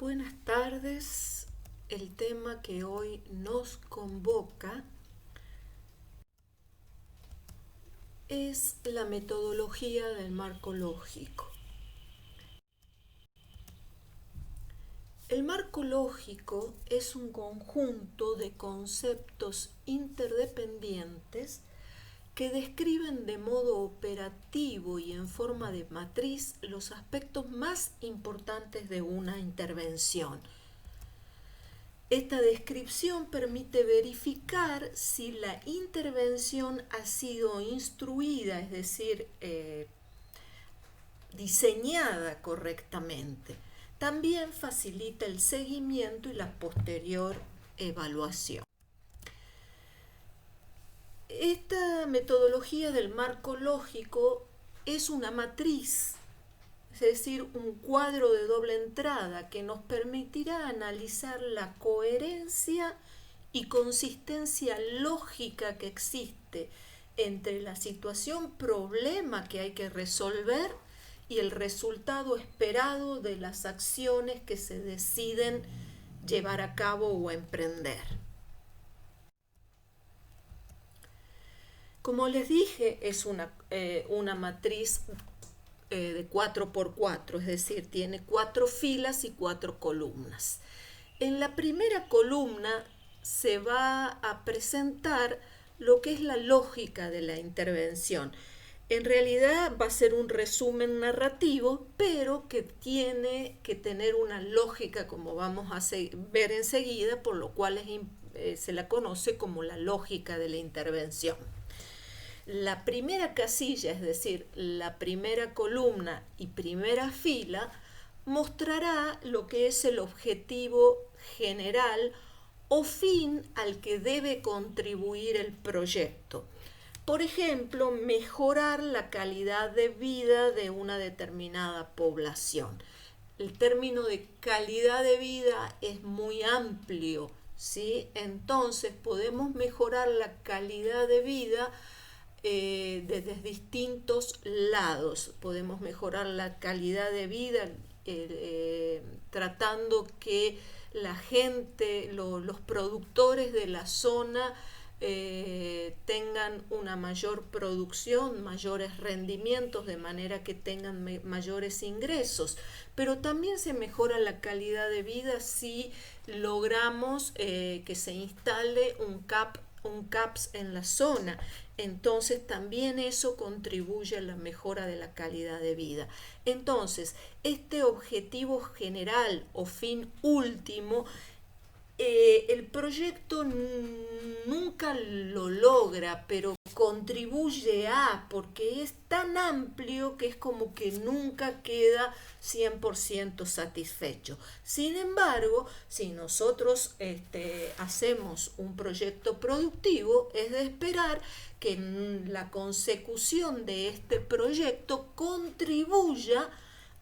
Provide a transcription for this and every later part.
Buenas tardes. El tema que hoy nos convoca es la metodología del marco lógico. El marco lógico es un conjunto de conceptos interdependientes que describen de modo operativo y en forma de matriz los aspectos más importantes de una intervención. Esta descripción permite verificar si la intervención ha sido instruida, es decir, diseñada correctamente. También facilita el seguimiento y la posterior evaluación. Esta metodología del marco lógico es una matriz, es decir, un cuadro de doble entrada que nos permitirá analizar la coherencia y consistencia lógica que existe entre la situación problema que hay que resolver y el resultado esperado de las acciones que se deciden llevar a cabo o emprender. Como les dije, es una matriz de 4x4, es decir, tiene 4 filas y 4 columnas. En la primera columna se va a presentar lo que es la lógica de la intervención. En realidad va a ser un resumen narrativo, pero que tiene que tener una lógica, como vamos a ver enseguida, por lo cual se la conoce como la lógica de la intervención. La primera casilla, es decir, la primera columna y primera fila, mostrará lo que es el objetivo general o fin al que debe contribuir el proyecto. Por ejemplo, mejorar la calidad de vida de una determinada población. El término de calidad de vida es muy amplio, ¿sí? Entonces podemos mejorar la calidad de vida desde distintos lados. Podemos mejorar la calidad de vida tratando que la gente, los productores de la zona tengan una mayor producción, mayores rendimientos, de manera que tengan mayores ingresos. Pero también se mejora la calidad de vida si logramos que se instale un CAPS en la zona. Entonces también eso contribuye a la mejora de la calidad de vida. Entonces, este objetivo general o fin último, el proyecto nunca lo logra, pero contribuye porque es tan amplio que es como que nunca queda 100% satisfecho. Sin embargo, si nosotros hacemos un proyecto productivo, es de esperar que la consecución de este proyecto contribuya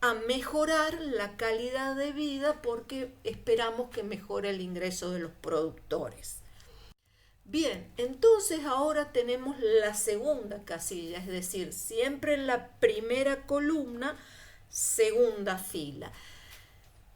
a mejorar la calidad de vida, porque esperamos que mejore el ingreso de los productores. Bien, entonces ahora tenemos la segunda casilla, es decir, siempre en la primera columna, segunda fila.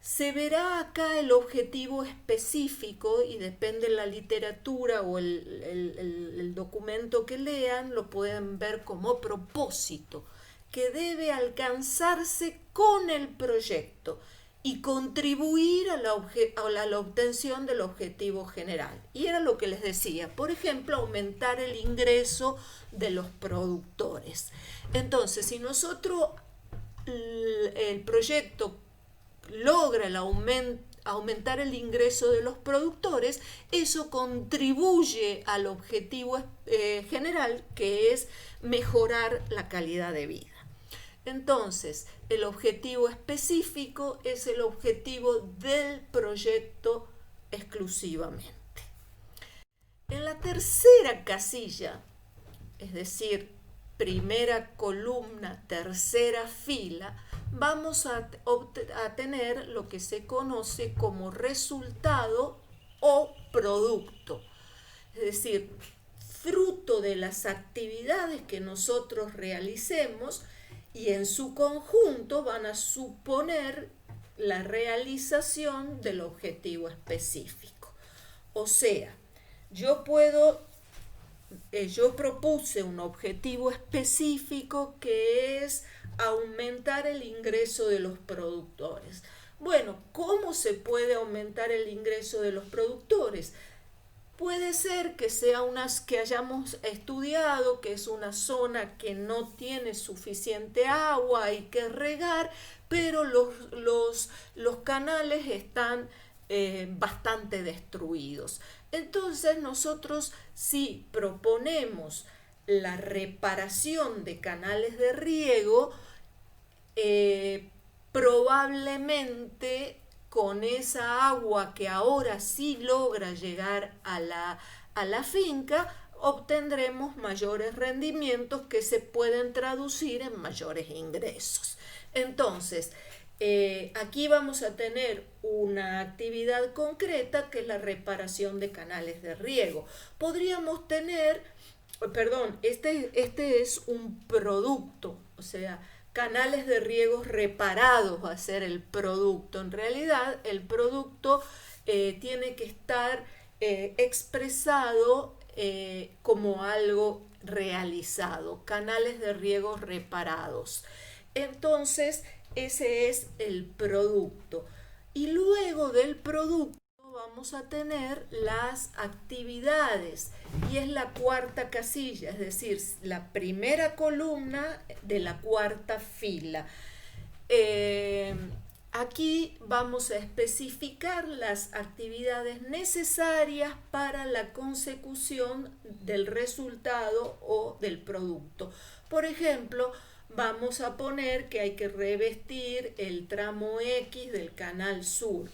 Se verá acá el objetivo específico y depende de la literatura o el documento que lean, lo pueden ver como propósito, que debe alcanzarse con el proyecto y contribuir a la obtención del objetivo general. Y era lo que les decía, por ejemplo, aumentar el ingreso de los productores. Entonces, si nosotros el proyecto logra aumentar el ingreso de los productores, eso contribuye al objetivo general, que es mejorar la calidad de vida. Entonces, el objetivo específico es el objetivo del proyecto exclusivamente. En la tercera casilla, es decir, primera columna, tercera fila, vamos a tener lo que se conoce como resultado o producto. Es decir, fruto de las actividades que nosotros realicemos, y en su conjunto van a suponer la realización del objetivo específico. O sea, yo propuse un objetivo específico que es aumentar el ingreso de los productores. Bueno, ¿cómo se puede aumentar el ingreso de los productores? Puede ser que sea que hayamos estudiado que es una zona que no tiene suficiente agua, hay que regar, pero los canales están bastante destruidos. Entonces nosotros si proponemos la reparación de canales de riego, probablemente con esa agua que ahora sí logra llegar a la finca, obtendremos mayores rendimientos que se pueden traducir en mayores ingresos. Entonces, aquí vamos a tener una actividad concreta que es la reparación de canales de riego. Podríamos tener, este es un producto, o sea, canales de riego reparados va a ser el producto. En realidad, el producto tiene que estar expresado como algo realizado, canales de riego reparados. Entonces, ese es el producto. Y luego del producto vamos a tener las actividades y es la cuarta casilla, es decir, la primera columna de la cuarta fila. Aquí vamos a especificar las actividades necesarias para la consecución del resultado o del producto. Por ejemplo, vamos a poner que hay que revestir el tramo X del canal sur.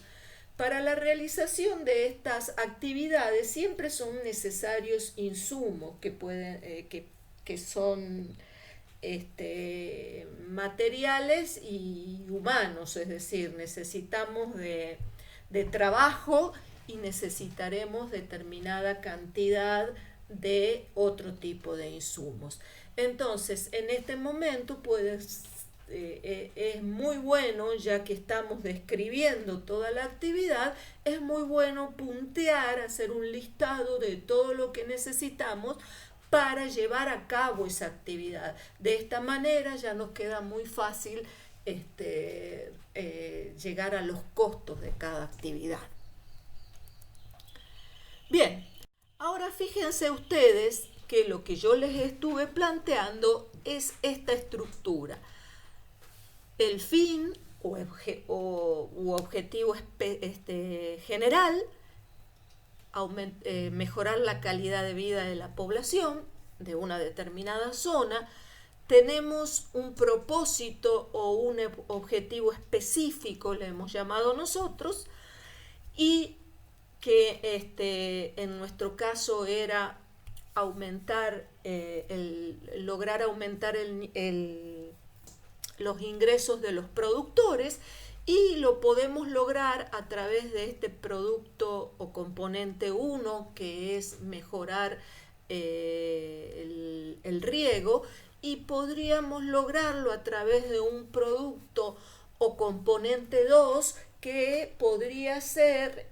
Para la realización de estas actividades siempre son necesarios insumos que son materiales y humanos, es decir, necesitamos de trabajo y necesitaremos determinada cantidad de otro tipo de insumos. Entonces, en este momento es muy bueno, ya que estamos describiendo toda la actividad, es muy bueno puntear, hacer un listado de todo lo que necesitamos para llevar a cabo esa actividad. De esta manera ya nos queda muy fácil llegar a los costos de cada actividad. Bien, ahora fíjense ustedes que lo que yo les estuve planteando es esta estructura. El fin u objetivo general, mejorar la calidad de vida de la población de una determinada zona. Tenemos un propósito o un objetivo específico, le hemos llamado nosotros, y que en nuestro caso era lograr aumentar los ingresos de los productores, y lo podemos lograr a través de este producto o componente 1, que es mejorar el riego, y podríamos lograrlo a través de un producto o componente 2, que podría ser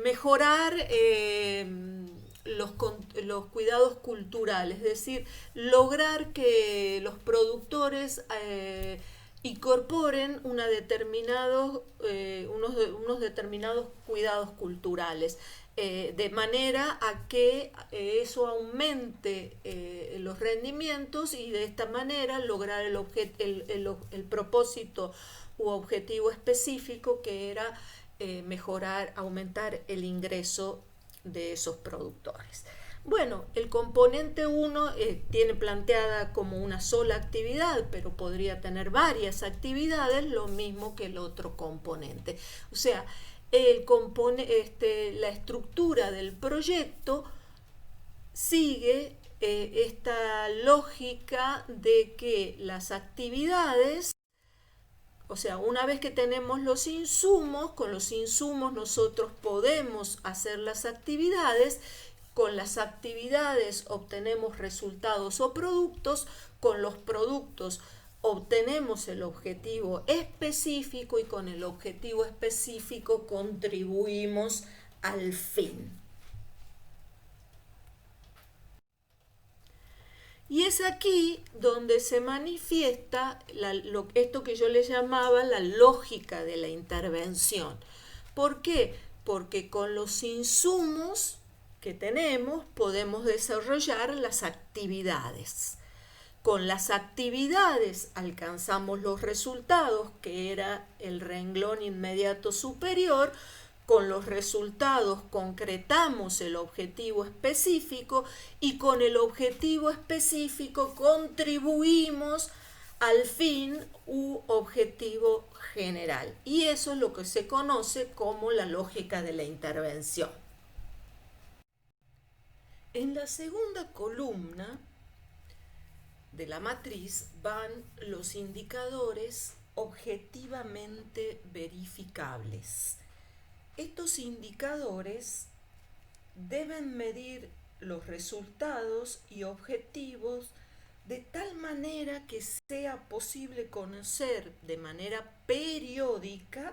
mejorar los cuidados culturales, es decir, lograr que los productores incorporen unos determinados cuidados culturales, de manera a que eso aumente los rendimientos, y de esta manera lograr el propósito u objetivo específico, que era aumentar el ingreso de esos productores. Bueno, el componente 1 tiene planteada como una sola actividad, pero podría tener varias actividades, lo mismo que el otro componente. O sea, la estructura del proyecto sigue esta lógica de que las actividades, o sea, una vez que tenemos los insumos, con los insumos nosotros podemos hacer las actividades, con las actividades obtenemos resultados o productos, con los productos obtenemos el objetivo específico y con el objetivo específico contribuimos al fin. Y es aquí donde se manifiesta esto que yo le llamaba la lógica de la intervención. ¿Por qué? Porque con los insumos que tenemos podemos desarrollar las actividades. Con las actividades alcanzamos los resultados, que era el renglón inmediato superior. Con los resultados concretamos el objetivo específico y con el objetivo específico contribuimos al fin u objetivo general. Y eso es lo que se conoce como la lógica de la intervención. En la segunda columna de la matriz van los indicadores objetivamente verificables. Estos indicadores deben medir los resultados y objetivos de tal manera que sea posible conocer de manera periódica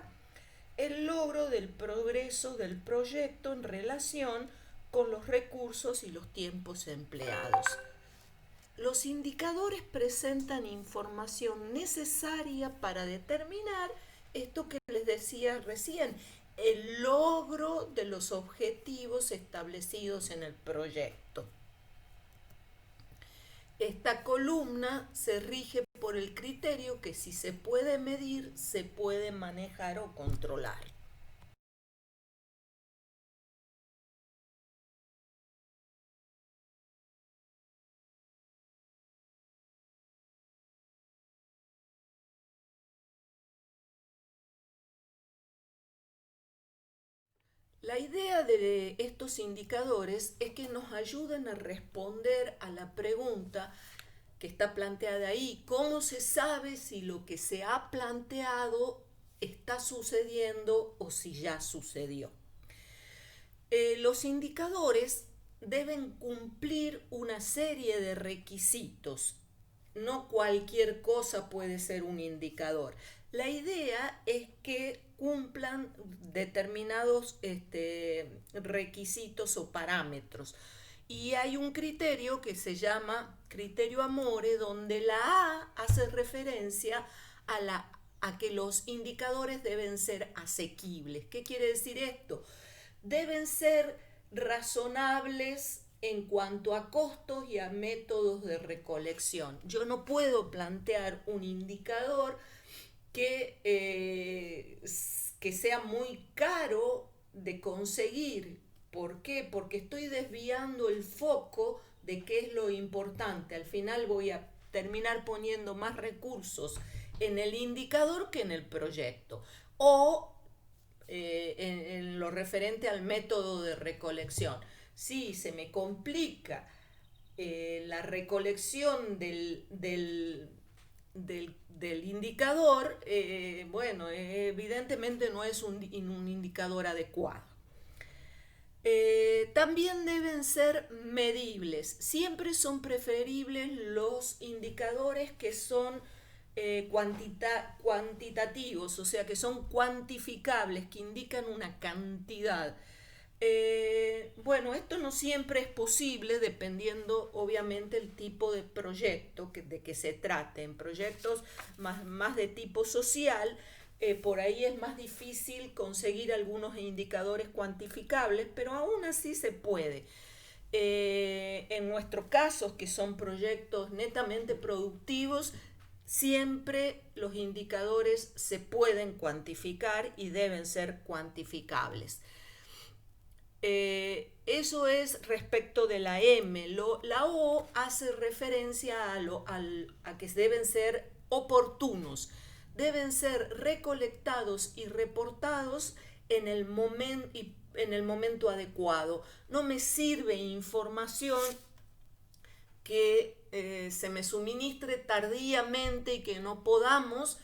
el logro del progreso del proyecto en relación con los recursos y los tiempos empleados. Los indicadores presentan información necesaria para determinar esto que les decía recién, el logro de los objetivos establecidos en el proyecto. Esta columna se rige por el criterio que si se puede medir, se puede manejar o controlar. La idea de estos indicadores es que nos ayuden a responder a la pregunta que está planteada ahí: ¿cómo se sabe si lo que se ha planteado está sucediendo o si ya sucedió? Los indicadores deben cumplir una serie de requisitos. No cualquier cosa puede ser un indicador. La idea es que cumplan determinados requisitos o parámetros. Y hay un criterio que se llama criterio Amore, donde la A hace referencia a que los indicadores deben ser asequibles. ¿Qué quiere decir esto? Deben ser razonables en cuanto a costos y a métodos de recolección. Yo no puedo plantear un indicador que sea muy caro de conseguir. ¿Por qué? Porque estoy desviando el foco de qué es lo importante. Al final voy a terminar poniendo más recursos en el indicador que en el proyecto. O en lo referente al método de recolección. Si se me complica la recolección del indicador, bueno, evidentemente no es un indicador adecuado. También deben ser medibles. Siempre son preferibles los indicadores que son cuantitativos, o sea, que son cuantificables, que indican una cantidad. Bueno, esto no siempre es posible dependiendo obviamente el tipo de proyecto de que se trate. En proyectos más de tipo social, por ahí es más difícil conseguir algunos indicadores cuantificables, pero aún así se puede. En nuestros casos, que son proyectos netamente productivos, siempre los indicadores se pueden cuantificar y deben ser cuantificables. Eso es respecto de la M. La O hace referencia a que deben ser oportunos, deben ser recolectados y reportados en el momento adecuado. No me sirve información que se me suministre tardíamente y que no podamos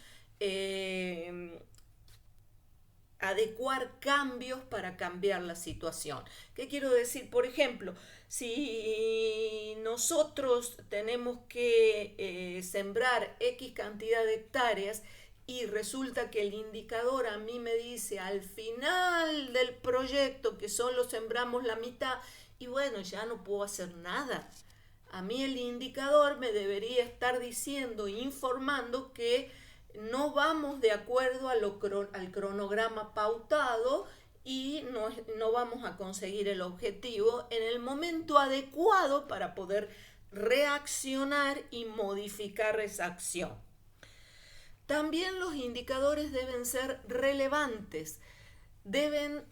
adecuar cambios para cambiar la situación. ¿Qué quiero decir? Por ejemplo, Si nosotros tenemos que sembrar X cantidad de hectáreas y resulta que el indicador a mí me dice al final del proyecto que solo sembramos la mitad, y bueno, ya no puedo hacer nada. A mí el indicador me debería estar diciendo, informando que no vamos de acuerdo al cronograma pautado y no vamos a conseguir el objetivo en el momento adecuado para poder reaccionar y modificar esa acción. También los indicadores deben ser relevantes, deben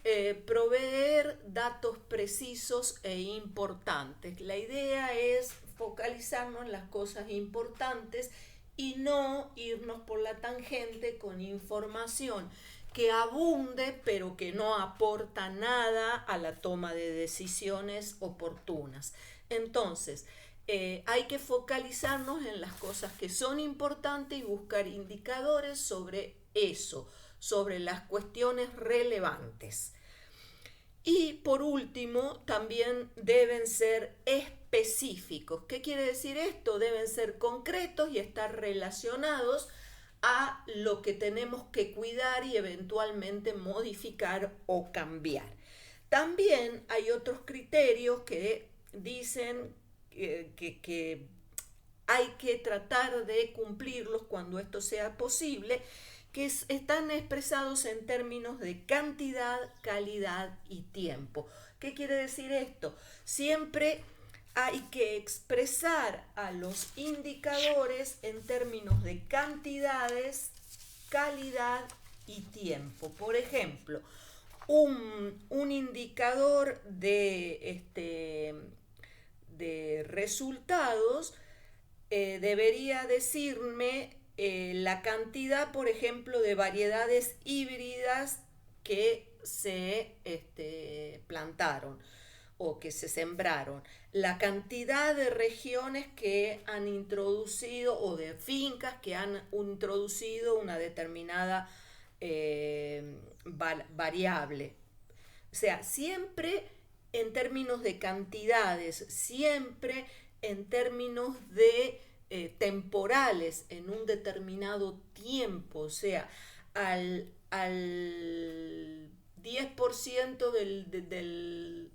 proveer datos precisos e importantes. La idea es focalizarnos en las cosas importantes y no irnos por la tangente con información que abunde pero que no aporta nada a la toma de decisiones oportunas. Entonces, hay que focalizarnos en las cosas que son importantes y buscar indicadores sobre eso, sobre las cuestiones relevantes. Y por último, también deben ser específicos. ¿Qué quiere decir esto? Deben ser concretos y estar relacionados a lo que tenemos que cuidar y eventualmente modificar o cambiar. También hay otros criterios que dicen que hay que tratar de cumplirlos cuando esto sea posible, que están expresados en términos de cantidad, calidad y tiempo. ¿Qué quiere decir esto? Siempre hay que expresar a los indicadores en términos de cantidades, calidad y tiempo. Por ejemplo, un indicador de resultados debería decirme la cantidad, por ejemplo, de variedades híbridas que se plantaron o que se sembraron, la cantidad de regiones que han introducido o de fincas que han introducido una determinada variable. O sea, siempre en términos de cantidades, siempre en términos de temporales, en un determinado tiempo, o sea, al 10% del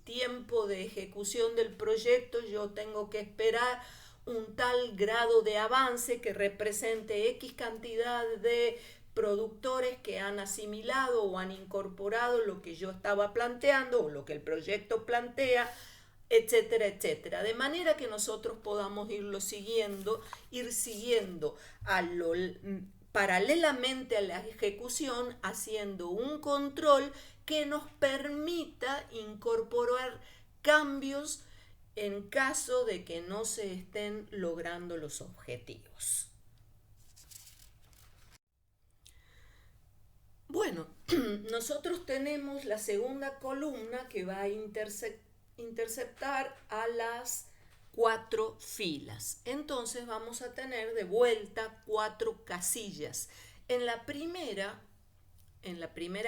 tiempo de ejecución del proyecto yo tengo que esperar un tal grado de avance que represente X cantidad de productores que han asimilado o han incorporado lo que yo estaba planteando o lo que el proyecto plantea, etcétera, etcétera. De manera que nosotros podamos ir siguiendo paralelamente a la ejecución, haciendo un control que nos permita incorporar cambios en caso de que no se estén logrando los objetivos. Bueno, nosotros tenemos la segunda columna que va a interceptar a las 4 filas. Entonces vamos a tener de vuelta 4 casillas. En la primera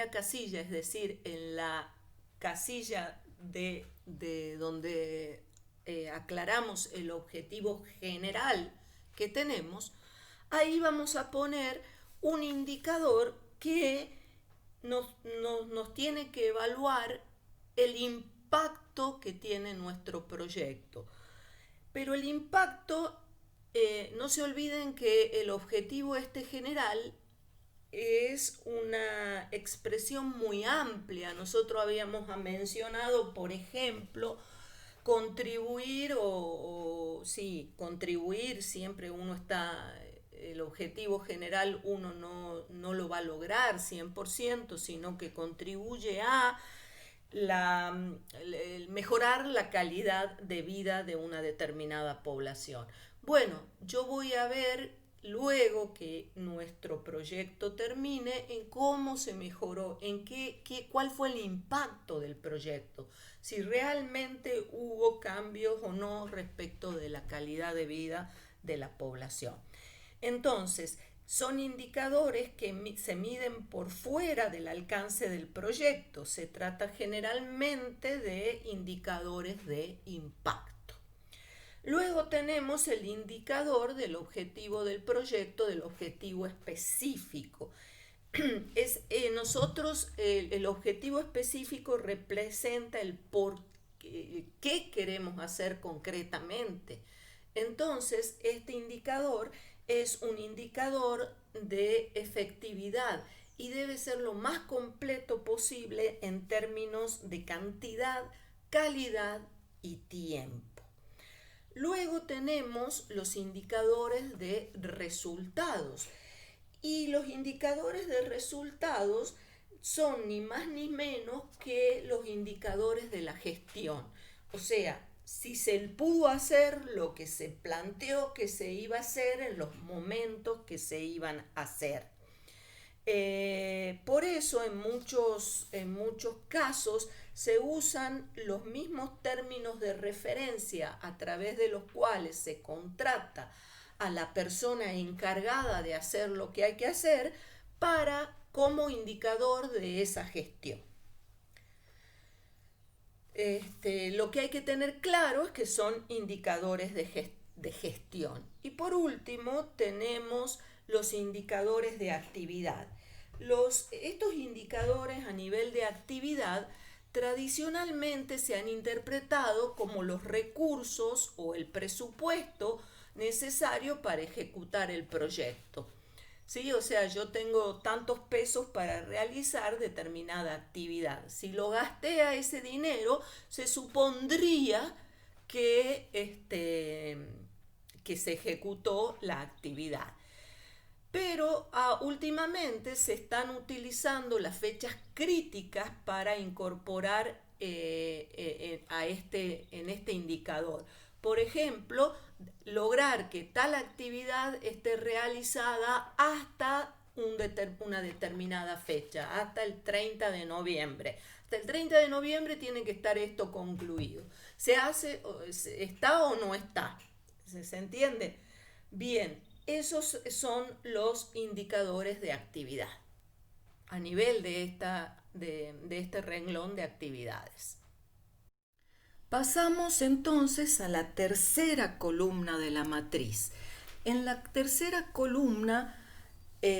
casilla, es decir, en la casilla de donde aclaramos el objetivo general que tenemos, ahí vamos a poner un indicador que nos tiene que evaluar el impacto que tiene nuestro proyecto. Pero el impacto, no se olviden que el objetivo general es una expresión muy amplia. Nosotros habíamos mencionado, por ejemplo, contribuir contribuir, siempre uno está, el objetivo general uno no lo va a lograr 100%, sino que contribuye a mejorar la calidad de vida de una determinada población. Bueno, yo voy a ver luego que nuestro proyecto termine en cómo se mejoró, cuál fue el impacto del proyecto, si realmente hubo cambios o no respecto de la calidad de vida de la población. Entonces, son indicadores que se miden por fuera del alcance del proyecto. Se trata generalmente de indicadores de impacto. Luego tenemos el indicador del objetivo del proyecto, del objetivo específico. El objetivo específico representa el por qué queremos hacer concretamente. Entonces, este indicador es un indicador de efectividad y debe ser lo más completo posible en términos de cantidad, calidad y tiempo. Luego tenemos los indicadores de resultados. Y los indicadores de resultados son ni más ni menos que los indicadores de la gestión. O sea, si se pudo hacer lo que se planteó que se iba a hacer en los momentos que se iban a hacer. Por eso en muchos casos se usan los mismos términos de referencia a través de los cuales se contrata a la persona encargada de hacer lo que hay que hacer como indicador de esa gestión. Lo que hay que tener claro es que son indicadores de gestión. Y por último tenemos los indicadores de actividad. Estos indicadores a nivel de actividad tradicionalmente se han interpretado como los recursos o el presupuesto necesario para ejecutar el proyecto. ¿Sí? O sea, yo tengo tantos pesos para realizar determinada actividad. Si lo gasté a ese dinero, se supondría que se ejecutó la actividad. Pero últimamente se están utilizando las fechas críticas para incorporar en este indicador. Por ejemplo, lograr que tal actividad esté realizada hasta una determinada fecha, hasta el 30 de noviembre. Hasta el 30 de noviembre tiene que estar esto concluido. ¿Se hace, está o no está? ¿Se entiende? Bien, esos son los indicadores de actividad a nivel de este renglón de actividades. Pasamos entonces a la tercera columna de la matriz. En la tercera columna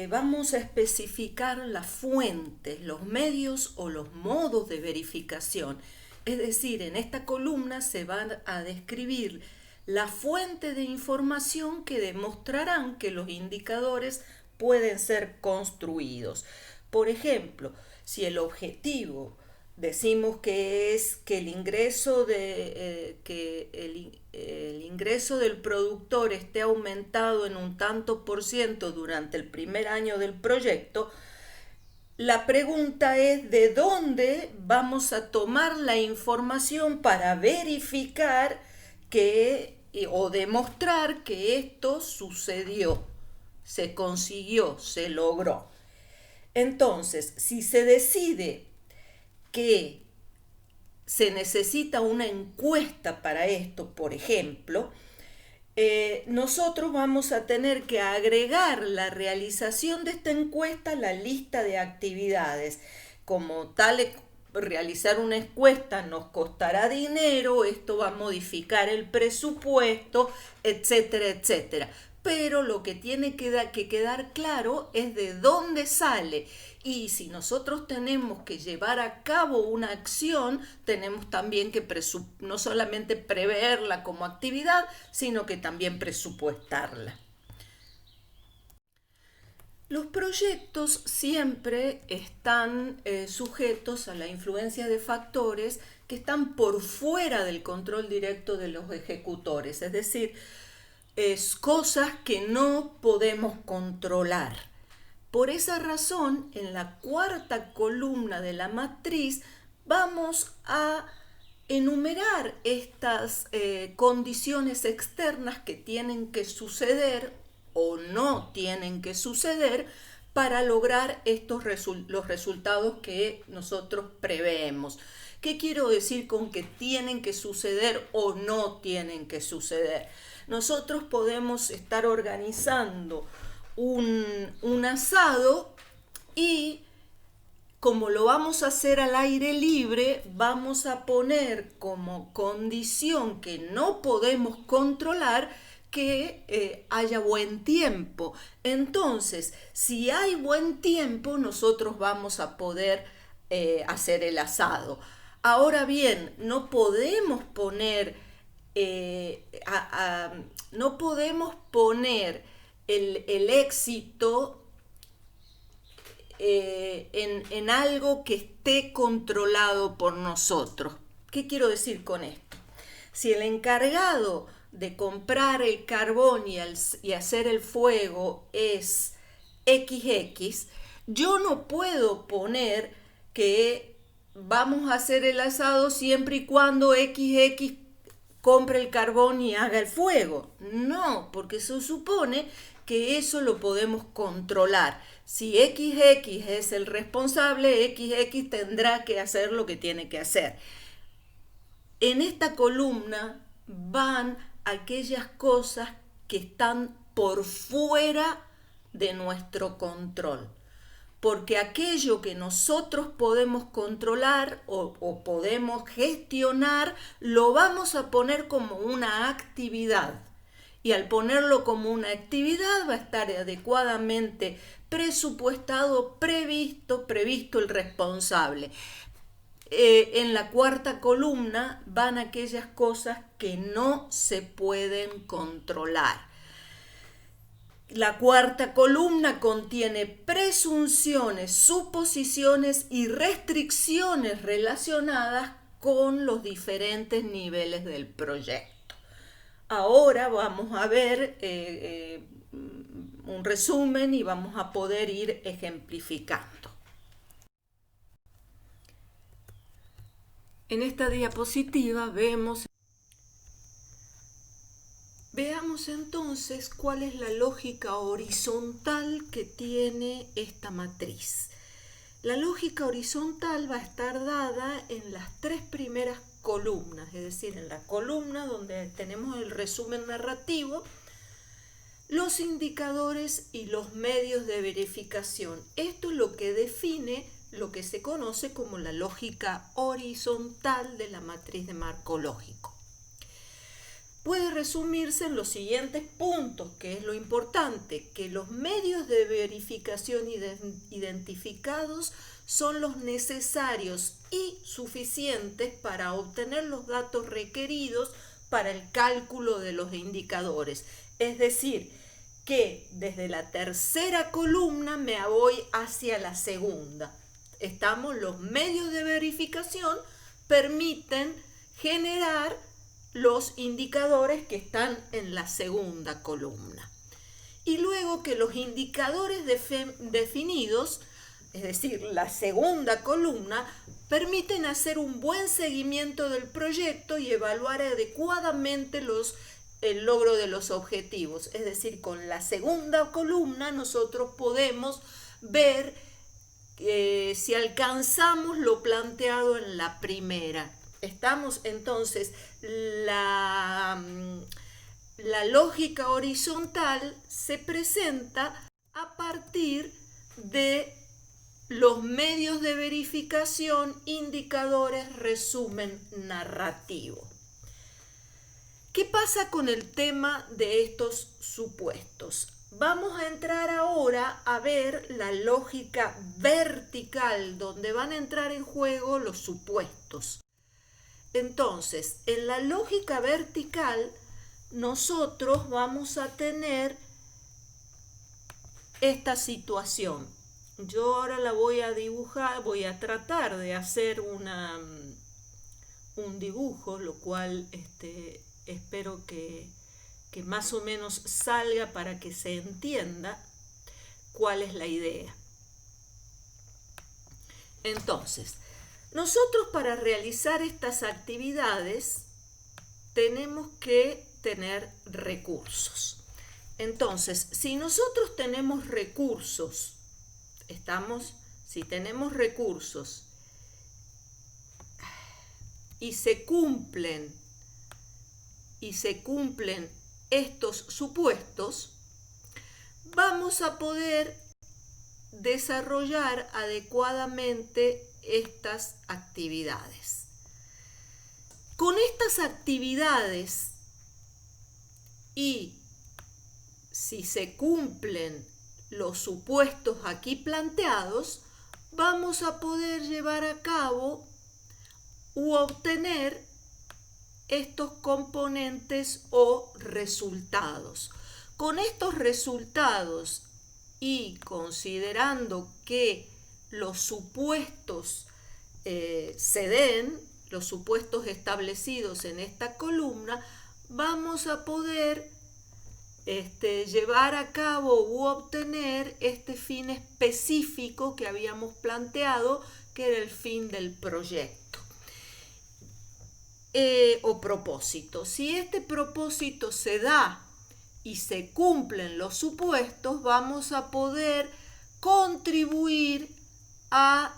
vamos a especificar las fuentes, los medios o los modos de verificación. Es decir, en esta columna se van a describir la fuente de información que demostrarán que los indicadores pueden ser construidos. Por ejemplo, si el objetivo decimos que es que el ingreso del productor esté aumentado en un tanto por ciento durante el primer año del proyecto, la pregunta es de dónde vamos a tomar la información para verificar o demostrar que esto sucedió, se consiguió, se logró. Entonces, si se decide que se necesita una encuesta para esto, por ejemplo, nosotros vamos a tener que agregar la realización de esta encuesta a la lista de actividades. Como tal, realizar una encuesta nos costará dinero, esto va a modificar el presupuesto, etcétera, etcétera. Pero lo que tiene que quedar claro es de dónde sale. Y si nosotros tenemos que llevar a cabo una acción, tenemos también que no solamente preverla como actividad, sino que también presupuestarla. Los proyectos siempre están sujetos a la influencia de factores que están por fuera del control directo de los ejecutores, es decir, cosas que no podemos controlar. Por esa razón, en la cuarta columna de la matriz vamos a enumerar estas condiciones externas que tienen que suceder o no tienen que suceder para lograr los resultados que nosotros preveemos. ¿Qué quiero decir con que tienen que suceder o no tienen que suceder? Nosotros podemos estar organizando un asado y como lo vamos a hacer al aire libre, vamos a poner como condición que no podemos controlar que haya buen tiempo. Entonces, si hay buen tiempo, nosotros vamos a poder hacer el asado. Ahora bien, no podemos poner no podemos poner el éxito en algo que esté controlado por nosotros. ¿Qué quiero decir con esto? Si el encargado de comprar el carbón y hacer el fuego es XX, yo no puedo poner que vamos a hacer el asado siempre y cuando XX compre el carbón y haga el fuego. No, porque se supone que eso lo podemos controlar. Si XX es el responsable, XX tendrá que hacer lo que tiene que hacer. En esta columna van aquellas cosas que están por fuera de nuestro control. Porque aquello que nosotros podemos controlar o podemos gestionar, lo vamos a poner como una actividad. Y al ponerlo como una actividad va a estar adecuadamente presupuestado, previsto el responsable. En la cuarta columna van aquellas cosas que no se pueden controlar. La cuarta columna contiene presunciones, suposiciones y restricciones relacionadas con los diferentes niveles del proyecto. Ahora vamos a ver un resumen y vamos a poder ir ejemplificando. En esta diapositiva Veamos entonces cuál es la lógica horizontal que tiene esta matriz. La lógica horizontal va a estar dada en las tres primeras columnas, es decir, en la columna donde tenemos el resumen narrativo, los indicadores y los medios de verificación. Esto es lo que define lo que se conoce como la lógica horizontal de la matriz de marco lógico. Puede resumirse en los siguientes puntos, que es lo importante, que los medios de verificación identificados son los necesarios y suficientes para obtener los datos requeridos para el cálculo de los indicadores. Es decir, que desde la tercera columna me voy hacia la segunda. Los medios de verificación permiten generar los indicadores que están en la segunda columna. Y luego que los indicadores definidos, es decir, la segunda columna, permiten hacer un buen seguimiento del proyecto y evaluar adecuadamente el logro de los objetivos. Es decir, con la segunda columna nosotros podemos ver si alcanzamos lo planteado en la primera. Estamos entonces, la lógica horizontal se presenta a partir de los medios de verificación, indicadores, resumen narrativo. ¿Qué pasa con el tema de estos supuestos? Vamos a entrar ahora a ver la lógica vertical, donde van a entrar en juego los supuestos. Entonces, en la lógica vertical, nosotros vamos a tener esta situación. Yo ahora la voy a dibujar, voy a tratar de hacer un dibujo, lo cual espero que más o menos salga para que se entienda cuál es la idea. Entonces, nosotros para realizar estas actividades tenemos que tener recursos. Entonces, si nosotros tenemos recursos, si tenemos recursos y se cumplen estos supuestos, vamos a poder desarrollar adecuadamente estas actividades. Con estas actividades, y si se cumplen los supuestos aquí planteados, vamos a poder llevar a cabo u obtener estos componentes o resultados. Con estos resultados y considerando que los supuestos se den, los supuestos establecidos en esta columna, vamos a poder llevar a cabo u obtener este fin específico que habíamos planteado, que era el fin del proyecto o propósito. Si este propósito se da y se cumplen los supuestos, vamos a poder contribuir a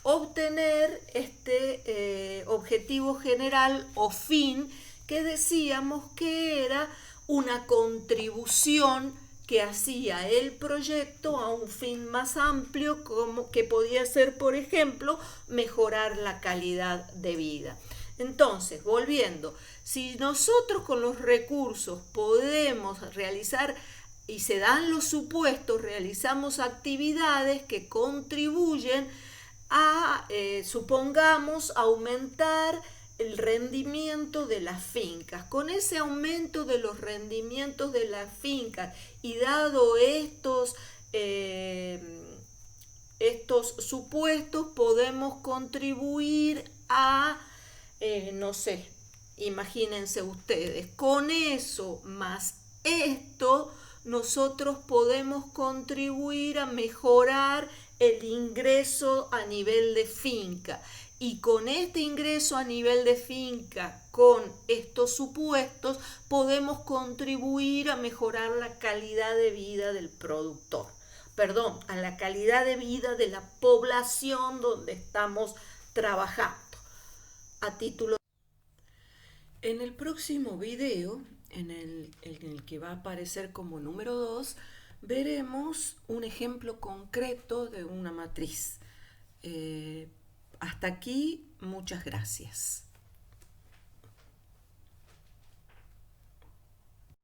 obtener este objetivo general o fin que decíamos que era una contribución que hacía el proyecto a un fin más amplio, como que podía ser, por ejemplo, mejorar la calidad de vida. Entonces, volviendo, si nosotros con los recursos podemos realizar y se dan los supuestos, realizamos actividades que contribuyen a, supongamos, aumentar el rendimiento de las fincas. Con ese aumento de los rendimientos de las fincas y dado estos supuestos, podemos contribuir a, no sé, imagínense ustedes, con eso más esto, nosotros podemos contribuir a mejorar el ingreso a nivel de finca. Y con este ingreso a nivel de finca, con estos supuestos, podemos contribuir a mejorar la calidad de vida del productor. Perdón, a la calidad de vida de la población donde estamos trabajando. A título. En el próximo video, en el que va a aparecer como número 2, veremos un ejemplo concreto de una matriz. Hasta aquí, muchas gracias.